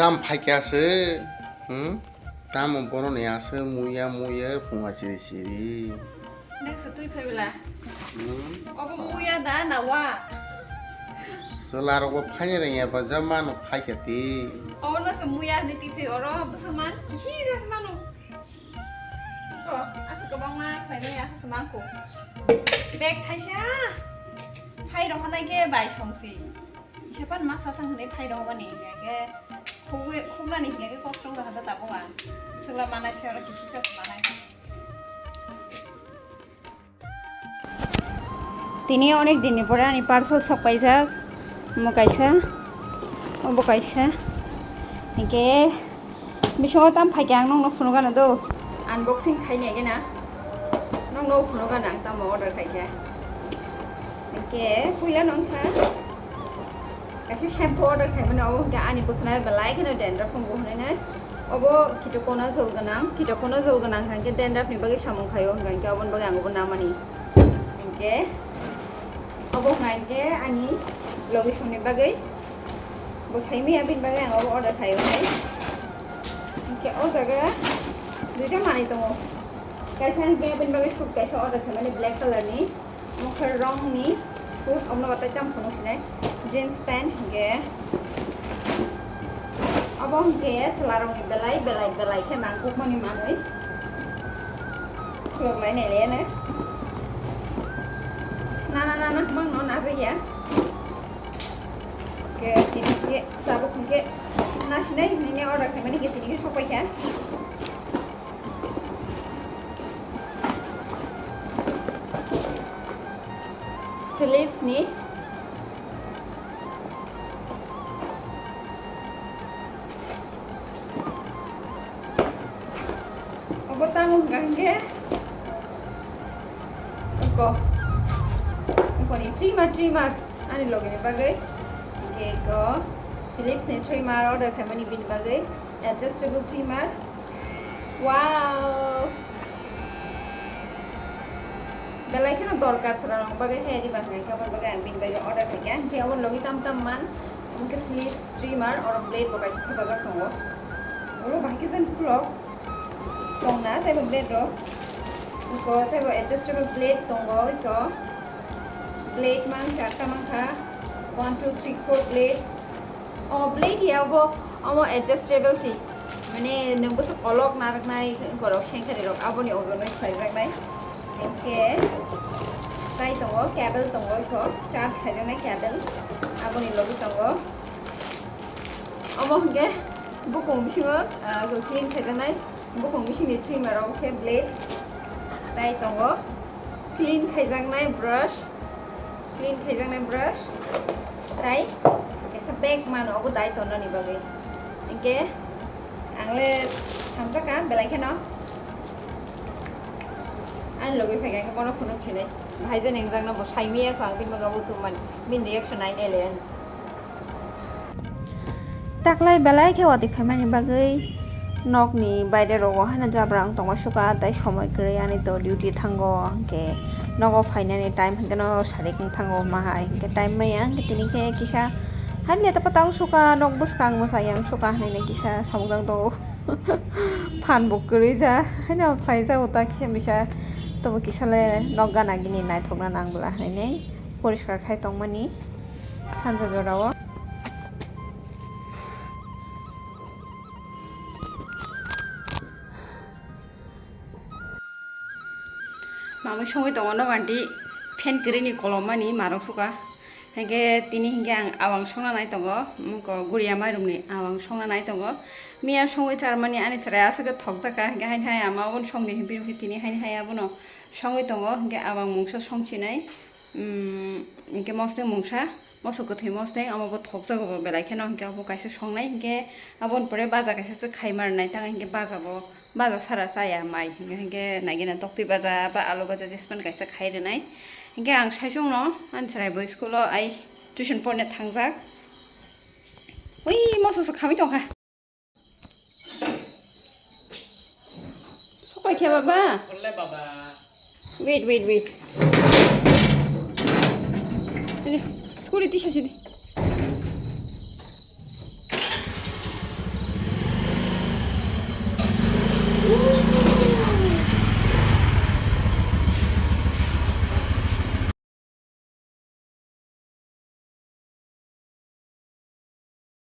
দাম ফাইকে আছে দাম বড় নেই আছে মুয়া মুয়া ফুঙা চিরি চিরি next তুই ফাইবলা অব মুয়া দা নাওয়া Selarang pahanya renya apa zaman pahaya ti. Oh no semuya di TV orang besaman kiri semanu. Oh asal kwbangma faino ya semangku. Bag thaisa. Phai rong hanai ge bai songsi. Siapa masa tang hanai phai rong bani ge khubna ni ge kosong da hada tabunga. Sela manai sera kisi sa manai. তিনি অনেক দিন পরে আনি parcel সব পাইছা মকাইছা ও বকাইছা একে বিশো দাম ফাইকে আং নং ফুনো গানো দো আনবক্সিং খাইনি আগে না নং নো ফুনো গানো আং তাম অর্ডার খাইছে একে ফুইলা নং খা কাছে শ্যাম্পু অর্ডার খাই মানে অব আনি বখনা বেলাই কেন ডেন্ড্রাফ ফঙ্গো হনে না অব কিটকোনা জলগানাং খানকে ডেন্ড্রাফ নি বাগে সামং খায়ো গানকে অবন বাগে আঙ্গব নামানি একে অব গানকে আনি Logisongni bagui bosaimi abin bagai ang order thayo nai ke o jaga duita mani tongo kaisa ke abin bagai suit kaisa order thayo mane black color ni mukhar rong ni suit omna batai tam khono sinai jeans pant ge abong ge chalarong ni belai ke nangkukma ni manwi klok lai ne le na bang no na ya ke tini ke sabuk ke nasional ini order kami ni ke tini ke sopai kan sleeves ni obo tamu gange ko ni trimmer ani loge ni bagai Go Philips ni trimmer order kami bin bagai adjustable trimmer wow belai kana dorkar chara rong bagai heri bagai kabar bagai ang bin bagai order theke ke abon logi tam man mungkin Philips trimmer or blade bagai bagai tongo oro baki jan vlog tongna tai blade ro ko tai adjustable blade tongo ko blade man charta man kha 1 2 3 4 blade blade ya bo adjustable si mane nang bus olok narak nai gorok sengkhari rok aboni ogonoi saijak nai enke tai tongo cable tongo ko charge khaijak nai cable aboni logi tongo ge bukong bisingo go clean khaijak nai bukong bisingni trimmer rok ke blade tai tongo clean khaijak nai brush tai kaisa bag man obo dai tono ni bagai engke angle samjaka belai kheno an logi phaiga ke bono phone chine bhaijan engjang na bo saimiya khang bin maga butu man bin reaction ai alien taklai belai khewa dikhai bagai nok ni baide rogo hana jabrang tongwa suka tai somoi kre ani to duty thango ke nogo fainani time hangano sarik thango mahai ke time maya ke tini ke kisa hanle ta patang suka nok buskang masayang suka hane kisa samgang to phan bokri ja hana phaisa uta kisa bisa to kisale nok gana gini nai thokna nangbla hane poriskar khai tongmani sanja jorao Mama সময় দङ ন বান্টি ফেন করেনি কলমানি মারক সুকা হেগে তিনি হিগে আং আওয়াং সংনা নাই দङ মুকো গুড়িয়া মাইরুমনি আওয়াং সংনা নাই দङ মিয়া সময় চারমানি আনি চারা আসগে থকজাকা হেগে হাই হাই আমাবন সংনি হিবি তিনি হাই হাই আবনো সময় দङ হেগে আওয়াং মুংসা সংচিনাই হেগে মস্তে মুংসা মসো গথै মস্তে আমাবো থকজাগো বেলাই খেন হেগে আবো কাইসে সংনাই হেগে আবন পরে বাজা কাইসে খাইমার নাই তাং হেগে বাজাবো baza sara saya mai hingga nagina tokti baza ba alu baza jespan kaisa khaire nai hingga ang saisong no an sarai boy school ai tuition porne thangjak oi moso so khami tongha sokai khe baba bolle baba wait school ti shashidi